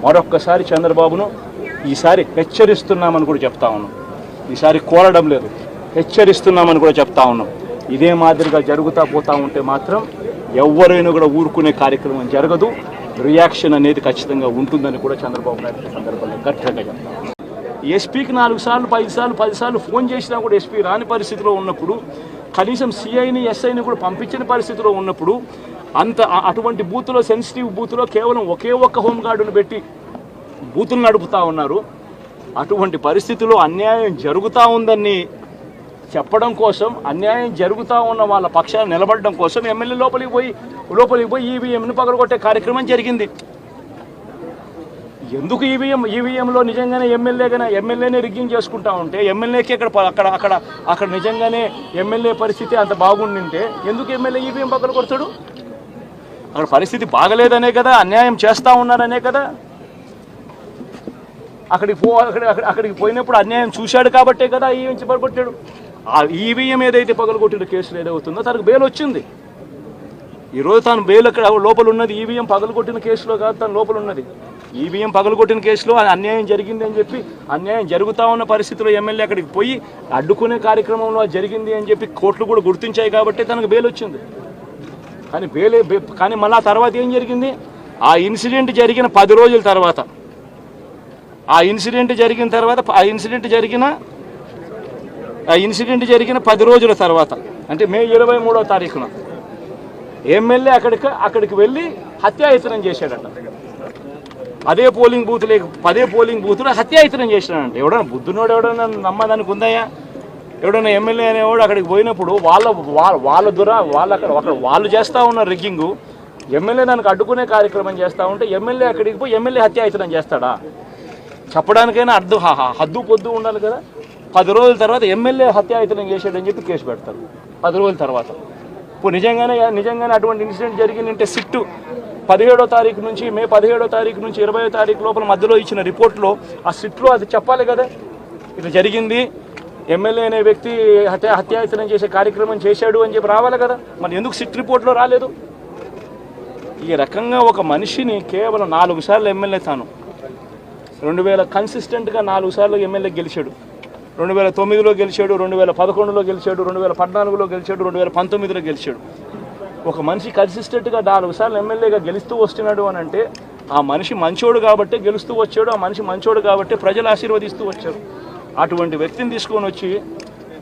మరొక్కసారి చంద్రబాబును ఈసారి హెచ్చరిస్తున్నామని కూడా చెప్తా ఉన్నాం. ఈసారి కోరడం లేదు, హెచ్చరిస్తున్నామని కూడా చెప్తా ఉన్నాం. ఇదే మాదిరిగా జరుగుతూ పోతూ ఉంటే మాత్రం ఎవరైనా కూడా ఊరుకునే కార్యక్రమం జరగదు. రియాక్షన్ అనేది ఖచ్చితంగా ఉంటుందని కూడా చంద్రబాబు నాయుడు సందర్భంగా గట్టిగా చెప్తాం. ఎస్పీకి 4 సార్లు 5 సార్లు 10 సార్లు ఫోన్ చేసినా కూడా ఎస్పీ రాని పరిస్థితిలో ఉన్నప్పుడు, కనీసం సిఐని ఎస్ఐని కూడా పంపించిన పరిస్థితిలో ఉన్నప్పుడు, అటువంటి బూత్లో, సెన్సిటివ్ బూత్లో కేవలం ఒకే ఒక్క హోంగార్డును పెట్టి బూతులు నడుపుతూ ఉన్నారు. అటువంటి పరిస్థితిలో అన్యాయం జరుగుతూ ఉందని చెప్పడం కోసం, అన్యాయం జరుగుతూ ఉన్న వాళ్ళ పక్షాన్ని నిలబడడం కోసం ఎమ్మెల్యే లోపలికి పోయి ఈవీఎంను పగలగొట్టే కార్యక్రమం జరిగింది. ఎందుకు ఈవీఎంలో నిజంగానే ఎమ్మెల్యేనే రిగ్గింగ్ చేసుకుంటా ఉంటే, ఎమ్మెల్యేకి అక్కడ నిజంగానే ఎమ్మెల్యే పరిస్థితి అంత బాగుండింటే ఎందుకు ఎమ్మెల్యే ఈవీఎం పగలగొడతాడు? అక్కడ పరిస్థితి బాగలేదనే కదా, అన్యాయం చేస్తూ ఉన్నారనే కదా. అక్కడికి పోయినప్పుడు అన్యాయం చూశాడు కాబట్టే కదా ఈవీఎం పగలగొట్టాడు. ఆ ఈవీఎం ఏదైతే పగలగొట్టిన కేసులు ఏదవుతుందో తనకు బెయిల్ వచ్చింది. ఈరోజు తాను బెయిల్ అక్కడ లోపల ఉన్నది ఈవీఎం పగలగొట్టిన కేసులో కాదు, తను లోపల ఉన్నది. ఈవీఎం పగలగొట్టిన కేసులో అన్యాయం జరిగింది అని చెప్పి, అన్యాయం జరుగుతూ ఉన్న పరిస్థితిలో ఎమ్మెల్యే అక్కడికి పోయి అడ్డుకునే కార్యక్రమంలో జరిగింది అని చెప్పి కోర్టులు కూడా గుర్తించాయి కాబట్టి తనకు బెయిల్ వచ్చింది. కానీ మళ్ళీ ఆ తర్వాత ఏం జరిగింది? ఆ ఇన్సిడెంట్ జరిగిన 10 రోజుల తర్వాత, ఆ ఇన్సిడెంట్ జరిగిన 10 రోజుల తర్వాత, అంటే మే 23వ తారీఖున ఎమ్మెల్యే అక్కడికి వెళ్ళి హత్యాయత్నం చేశాడట. అదే పోలింగ్ బూత్లో హత్యాయత్నం చేశాడంట. ఎవడన్నా బుద్ధునోడు ఎవడన్నా నమ్మదానికి ఉందయ్యా? ఎవడన్నా ఎమ్మెల్యే అనేవాడు అక్కడికి పోయినప్పుడు వాళ్ళు చేస్తూ ఉన్న రిగ్గింగు, ఎమ్మెల్యే దానికి అడ్డుకునే కార్యక్రమం చేస్తూ ఉంటే ఎమ్మెల్యే అక్కడికి పోయి ఎమ్మెల్యే హత్యాయత్నం చేస్తాడా? చెప్పడానికైనా హద్దు పొద్దు ఉండాలి కదా. 10 రోజుల తర్వాత ఎమ్మెల్యే హత్యాయత్నం చేశాడని చెప్పి కేసు పెడతారు 10 రోజుల తర్వాత. ఇప్పుడు నిజంగానే అటువంటి ఇన్సిడెంట్ జరిగిందంటే సిట్టు 17వ తారీఖు నుంచి, మే 17వ తారీఖు నుంచి 20వ తారీఖు లోపల మధ్యలో ఇచ్చిన రిపోర్ట్లో, ఆ సిట్లో అది చెప్పాలి కదా, ఇట్లా జరిగింది, ఎమ్మెల్యే అనే వ్యక్తి హత్యాయత్నం చేసే కార్యక్రమం చేశాడు అని చెప్పి రావాలి కదా. మరి ఎందుకు సిట్ రిపోర్ట్లో రాలేదు? ఈ రకంగా ఒక మనిషిని కేవలం 4 సార్లు ఎమ్మెల్యే, తాను 2000 కన్సిస్టెంట్గా 4 సార్లు ఎమ్మెల్యే గెలిచాడు. 2009లో గెలిచాడు, 2011లో గెలిచాడు, 2014లో గెలిచాడు, 2019లో గెలిచాడు. ఒక మనిషి కన్సిస్టెంట్గా 4 సార్లు ఎమ్మెల్యేగా గెలుస్తూ వస్తున్నాడు అని అంటే ఆ మనిషి మంచోడు కాబట్టి గెలుస్తూ వచ్చాడు, ఆ మనిషి మంచోడు కాబట్టి ప్రజలు ఆశీర్వదిస్తూ వచ్చారు. అటువంటి వ్యక్తిని తీసుకొని వచ్చి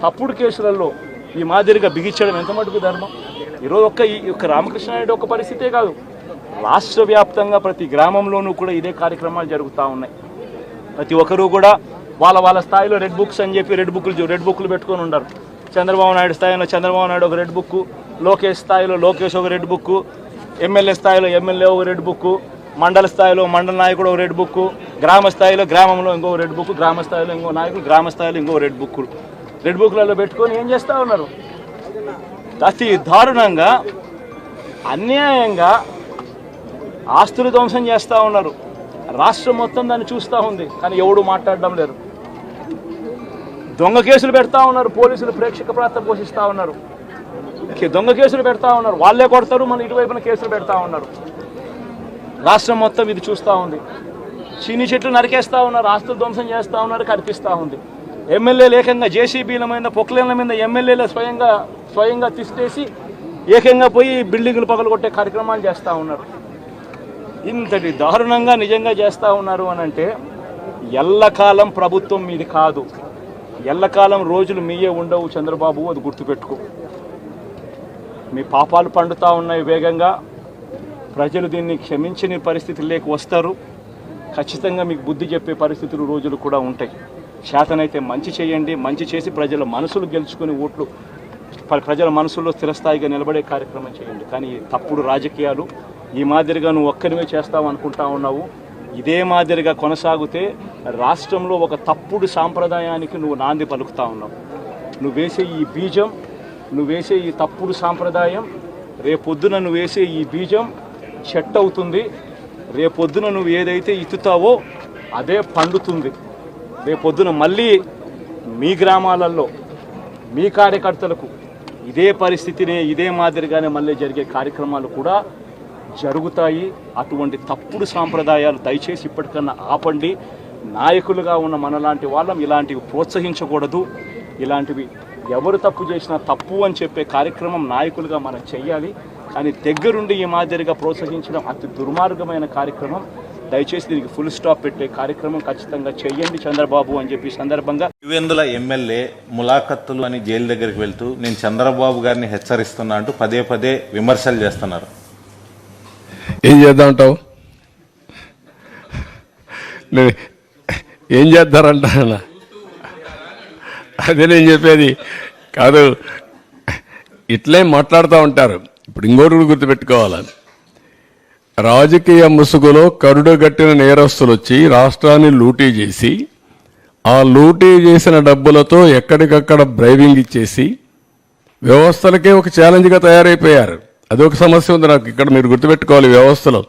తప్పుడు కేసులలో ఈ మాదిరిగా బిగించడం ఎంత మటుకు ధర్మం? ఈరోజు ఒక్క రామకృష్ణారెడ్డి ఒక పరిస్థితే కాదు, రాష్ట్ర వ్యాప్తంగా ప్రతి గ్రామంలోనూ కూడా ఇదే కార్యక్రమాలు జరుగుతూ ఉన్నాయి. ప్రతి ఒక్కరూ కూడా వాళ్ళ స్థాయిలో రెడ్ బుక్స్ అని చెప్పి రెడ్ బుక్లు పెట్టుకొని ఉంటారు. చంద్రబాబు నాయుడు స్థాయిలో చంద్రబాబు నాయుడు ఒక రెడ్ బుక్, లోకేష్ స్థాయిలో లోకేష్ ఒక రెడ్ బుక్, ఎమ్మెల్యే స్థాయిలో ఎమ్మెల్యే ఒక రెడ్ బుక్, మండల స్థాయిలో మండల నాయకుడు ఒక రెడ్ బుక్, గ్రామ స్థాయిలో గ్రామంలో ఇంకో రెడ్ బుక్, గ్రామ స్థాయిలో ఇంకో నాయకుడు, గ్రామ స్థాయిలో ఇంకో రెడ్ బుక్లలో పెట్టుకొని ఏం చేస్తూ ఉన్నారు? అతి దారుణంగా అన్యాయంగా ఆస్తులు ధ్వంసం చేస్తూ ఉన్నారు. రాష్ట్రం మొత్తం దాన్ని చూస్తూ ఉంది, కానీ ఎవడు మాట్లాడడం లేదు. దొంగ కేసులు పెడతా ఉన్నారు, పోలీసులు ప్రేక్షక పాత్ర పోషిస్తూ ఉన్నారు. దొంగ కేసులు పెడతా ఉన్నారు, వాళ్ళే కొడతారు, మన ఇటువైపున కేసులు పెడతా ఉన్నారు. రాష్ట్రం మొత్తం ఇది చూస్తూ ఉంది. చీని చెట్లు నరికేస్తూ ఉన్నారు, ఆస్తులు ధ్వంసం చేస్తూ ఉన్నారు, కనిపిస్తూ ఉంది. ఎమ్మెల్యేలు ఏకంగా జేసీబీల మీద, పొక్లేన్ల మీద ఎమ్మెల్యేలు స్వయంగా తిష్టేసి ఏకంగా పోయి బిల్డింగులు పగలగొట్టే కార్యక్రమాలు చేస్తూ ఉన్నారు. ఇంతటి దారుణంగా నిజంగా చేస్తూ ఉన్నారు అని అంటే ఎల్లకాలం ప్రభుత్వం మీది కాదు, ఎల్లకాలం రోజులు మీయే ఉండవు చంద్రబాబు, అది గుర్తుపెట్టుకో. మీ పాపాలు పండుతూ ఉన్నాయి వేగంగా. ప్రజలు దీన్ని క్షమించని పరిస్థితుల్లోకి వస్తారు. ఖచ్చితంగా మీకు బుద్ధి చెప్పే పరిస్థితులు రోజులు కూడా ఉంటాయి. శాతనైతే మంచి చేయండి, మంచి చేసి ప్రజల మనసులు గెలుచుకుని ఓట్లు ప్రజల మనసుల్లో స్థిరస్థాయిగా నిలబడే కార్యక్రమం చేయండి. కానీ తప్పుడు రాజకీయాలు ఈ మాదిరిగా నువ్వు ఒక్కరివే చేస్తావు అనుకుంటా ఉన్నావు. ఇదే మాదిరిగా కొనసాగితే రాష్ట్రంలో ఒక తప్పుడు సాంప్రదాయానికి నువ్వు నాంది పలుకుతా ఉన్నావు. నువ్వు వేసే ఈ బీజం, నువ్వు వేసే ఈ తప్పుడు సాంప్రదాయం, రేపొద్దున నువ్వు వేసే ఈ బీజం చెట్టు అవుతుంది. రేపొద్దున నువ్వు ఏదైతే ఇత్తుతావో అదే పండుతుంది. రేపొద్దున మళ్ళీ మీ గ్రామాలలో మీ కార్యకర్తలకు ఇదే పరిస్థితినే, ఇదే మాదిరిగానే మళ్ళీ జరిగే కార్యక్రమాలు కూడా జరుగుతాయి. అటువంటి తప్పుడు సాంప్రదాయాలు దయచేసి ఇప్పటికన్నా ఆపండి. నాయకులుగా ఉన్న మనలాంటి వాళ్ళం ఇలాంటివి ప్రోత్సహించకూడదు. ఇలాంటివి ఎవరు తప్పు చేసినా తప్పు అని చెప్పే కార్యక్రమం నాయకులుగా మనం చెయ్యాలి. కానీ దగ్గరుండి ఈ మాదిరిగా ప్రోత్సహించడం అతి దుర్మార్గమైన కార్యక్రమం. దయచేసి దీనికి ఫుల్ స్టాప్ పెట్టే కార్యక్రమం ఖచ్చితంగా చెయ్యండి చంద్రబాబు అని చెప్పి సందర్భంగా. యువెందుల ఎమ్మెల్యే ములాఖత్తులు అని జైలు దగ్గరికి వెళ్తూ నేను చంద్రబాబు గారిని హెచ్చరిస్తున్నా అంటూ పదే పదే విమర్శలు చేస్తున్నారు. ఏం చేద్దామంటావు? ఏం చేద్దారంట? అదే నేను చెప్పేది కాదు. ఇట్లే మాట్లాడుతూ ఉంటారు. ఇప్పుడు ఇంకోటి గుర్తుపెట్టుకోవాలి. రాజకీయ ముసుగులో కరుడుగట్టిన నేరస్తులు వచ్చి రాష్ట్రాన్ని లూటీ చేసి ఆ లూటీ చేసిన డబ్బులతో ఎక్కడికక్కడ బ్రైవింగ్ ఇచ్చేసి వ్యవస్థలకే ఒక ఛాలెంజ్గా తయారైపోయారు. అదొక సమస్య ఉంది నాకు ఇక్కడ. మీరు గుర్తుపెట్టుకోవాలి, వ్యవస్థలో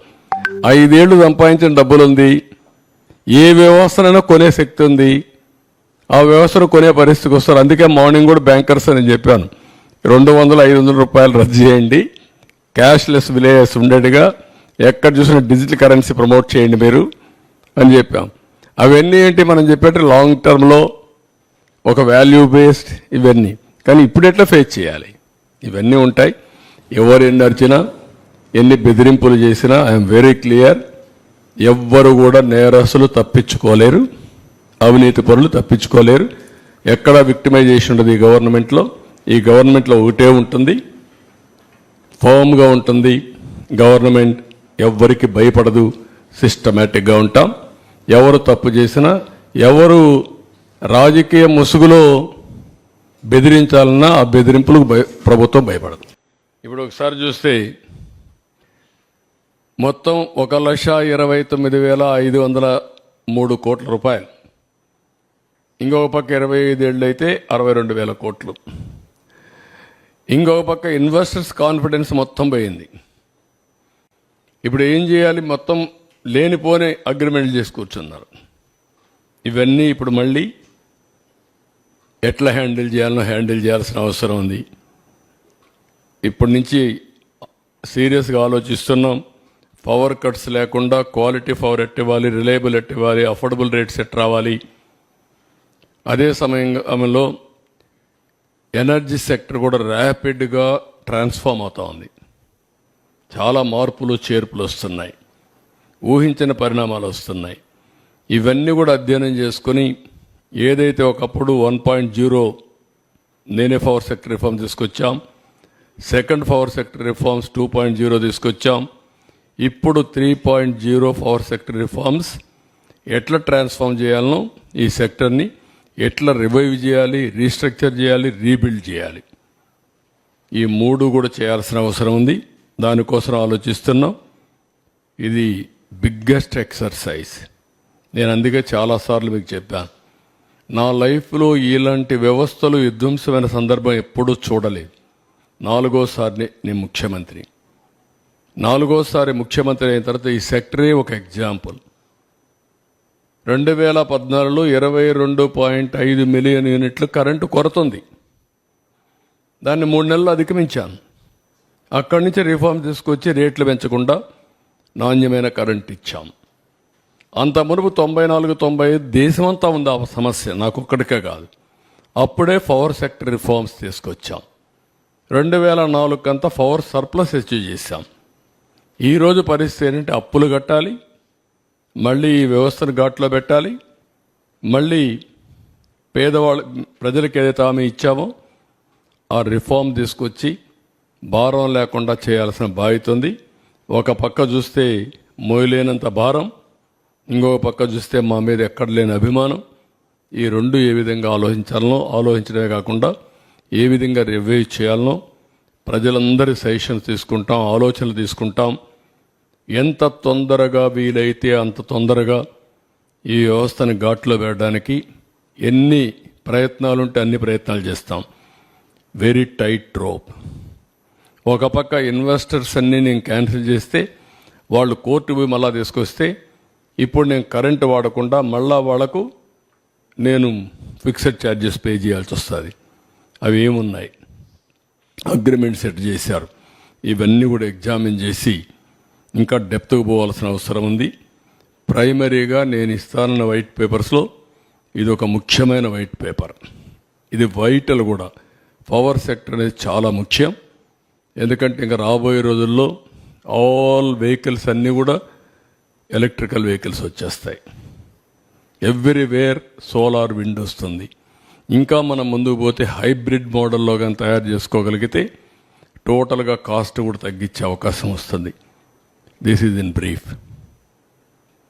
5 ఏళ్లు సంపాదించిన డబ్బులుంది. ఏ వ్యవస్థనైనా కొనే శక్తి ఉంది. ఆ వ్యవస్థను కొనే పరిస్థితికి వస్తారు. అందుకే మార్నింగ్ కూడా బ్యాంకర్స్ అని చెప్పాను, 200-500 రూపాయలు రద్దు చేయండి, క్యాష్లెస్ విలేజెస్ ఉండేట్టుగా ఎక్కడ చూసినా డిజిటల్ కరెన్సీ ప్రమోట్ చేయండి మీరు అని చెప్పాం. అవన్నీ ఏంటి మనం చెప్పేట్టు లాంగ్ టర్మ్లో ఒక వాల్యూ బేస్డ్ ఇవన్నీ. కానీ ఇప్పుడు ఎట్లా ఫేస్ చేయాలి? ఇవన్నీ ఉంటాయి. ఎవరు ఎన్ని అరిచినా ఎన్ని బెదిరింపులు చేసినా ఐఎమ్ వెరీ క్లియర్, ఎవ్వరు కూడా నేరస్తులు తప్పించుకోలేరు, అవినీతి పరులు తప్పించుకోలేరు. ఎక్కడ విక్టిమైజేషన్ ఉండదు ఈ గవర్నమెంట్లో. ఈ గవర్నమెంట్లో ఒకటే ఉంటుంది, ఫర్మ్గా ఉంటుంది గవర్నమెంట్. ఎవ్వరికి భయపడదు, సిస్టమేటిక్గా ఉంటాం. ఎవరు తప్పు చేసినా, ఎవరు రాజకీయ ముసుగులో బెదిరించాలన్నా ఆ బెదిరింపులకు ప్రభుత్వం భయపడదు. ఇప్పుడు ఒకసారి చూస్తే మొత్తం 1,29,503 కోట్ల రూపాయలు. ఇంకొక పక్క 25 ఏళ్ళు అయితే 62,000 కోట్లు. ఇంకొక పక్క ఇన్వెస్టర్స్ కాన్ఫిడెన్స్ మొత్తం పోయింది. ఇప్పుడు ఏం చేయాలి? మొత్తం లేనిపోని అగ్రిమెంట్లు చేసి కూర్చున్నారు. ఇవన్నీ ఇప్పుడు మళ్ళీ ఎట్లా హ్యాండిల్ చేయాల్సిన అవసరం ఉంది. ఇప్పటి నుంచి సీరియస్గా ఆలోచిస్తున్నాం. పవర్ కట్స్ లేకుండా క్వాలిటీ పవర్ ఎట్టివ్వాలి, రిలయబుల్ ఎట్టివ్వాలి, అఫోర్డబుల్ రేట్స్ ఎట్ రావాలి. అదే సమయంలో ఎనర్జీ సెక్టర్ కూడా ర్యాపిడ్గా ట్రాన్స్ఫార్మ్ అవుతూ ఉంది. చాలా మార్పులు చేర్పులు వస్తున్నాయి, ఊహించిన పరిణామాలు వస్తున్నాయి. ఇవన్నీ కూడా అధ్యయనం చేసుకుని ఏదైతే ఒకప్పుడు 1.0 నేనే పవర్ సెక్టర్ రిఫార్మ్ తీసుకొచ్చాం, సెకండ్ పవర్ సెక్టర్ రిఫార్మ్స్ 2.0 తీసుకొచ్చాం, ఇప్పుడు 3.0 పవర్ సెక్టర్ రిఫార్మ్స్ ఎట్లా ట్రాన్స్ఫార్మ్ చేయాలనో, ఈ సెక్టర్ని ఎట్లా రివైవ్ చేయాలి, రీస్ట్రక్చర్ చేయాలి, రీబిల్డ్ చేయాలి. ఈ 3 కూడా చేయాల్సిన అవసరం ఉంది. దానికోసం ఆలోచిస్తున్నాం. ఇది బిగ్గెస్ట్ ఎక్సర్సైజ్. నేను అందుకే చాలాసార్లు మీకు చెప్పాను, నా లైఫ్లో ఇలాంటి వ్యవస్థలు విధ్వంసమైన సందర్భం ఎప్పుడూ చూడలేదు. 4వసారి నేను ముఖ్యమంత్రి. 4వసారి ముఖ్యమంత్రి అయిన తర్వాత ఈ సెక్టరే ఒక ఎగ్జాంపుల్. 2014లో 22.5 మిలియన్ యూనిట్లు కరెంటు కొరతుంది. దాన్ని 3 నెలలు అధిగమించాను. అక్కడి నుంచి రిఫార్మ్ తీసుకొచ్చి రేట్లు పెంచకుండా నాణ్యమైన కరెంట్ ఇచ్చాం. అంత మునుపు 94-95 దేశమంతా ఉంది ఆ సమస్య, నాకొక్కడికే కాదు. అప్పుడే పవర్ సెక్టర్ రిఫార్మ్స్ తీసుకొచ్చాం. 2004 కంతా పవర్ సర్ప్లస్ అచీవ్ చేశాం. ఈరోజు పరిస్థితి ఏంటంటే అప్పులు కట్టాలి, మళ్ళీ ఈ వ్యవస్థను ఘాట్లో పెట్టాలి, మళ్ళీ ప్రజలకు ఏదైతే హామీ ఇచ్చామో ఆ రిఫార్మ్ తీసుకొచ్చి భారం లేకుండా చేయాల్సిన బాధ్యత ఉంది. ఒక పక్క చూస్తే మోయలేనంత భారం, ఇంకొక పక్క చూస్తే మా మీద ఎక్కడ లేని అభిమానం. ఈ 2 ఏ విధంగా ఆలోచించాలనో, ఆలోచించడమే కాకుండా ఏ విధంగా రివ్యూ చేయాలనో ప్రజలందరి సజెషన్స్ తీసుకుంటాం, ఆలోచనలు తీసుకుంటాం. ఎంత తొందరగా వీలైతే అంత తొందరగా ఈ వ్యవస్థని ఘాట్లో పెట్టడానికి ఎన్ని ప్రయత్నాలు ఉంటే అన్ని ప్రయత్నాలు చేస్తాం. Very tight rope. ఒక పక్క ఇన్వెస్టర్స్ అన్నీ నేను క్యాన్సిల్ చేస్తే వాళ్ళు కోర్టు పోయి మళ్ళా తీసుకొస్తే ఇప్పుడు నేను కరెంటు వాడకుండా మళ్ళా వాళ్లకు నేను ఫిక్స్డ్ ఛార్జెస్ పే చేయాల్సి వస్తుంది. అవి ఏమున్నాయి, అగ్రిమెంట్ సెట్ చేశారు. ఇవన్నీ కూడా ఎగ్జామిన్ చేసి ఇంకా డెప్త్కు పోవాల్సిన అవసరం ఉంది. ప్రైమరీగా నేను ఇస్తానన్న వైట్ పేపర్స్లో ఇది ఒక ముఖ్యమైన వైట్ పేపర్. ఇది వైటల్ కూడా. పవర్ సెక్టర్ అనేది చాలా ముఖ్యం. ఎందుకంటే ఇంకా రాబోయే రోజుల్లో ఆల్ వెహికల్స్ అన్నీ కూడా ఎలక్ట్రికల్ వెహికల్స్ వచ్చేస్తాయి. ఎవ్రీవేర్ సోలార్ విండ్ వస్తుంది. ఇంకా మనం ముందుకు పోతే హైబ్రిడ్ మోడల్లో కానీ తయారు చేసుకోగలిగితే టోటల్గా కాస్ట్ కూడా తగ్గించే అవకాశం వస్తుంది. This is in brief.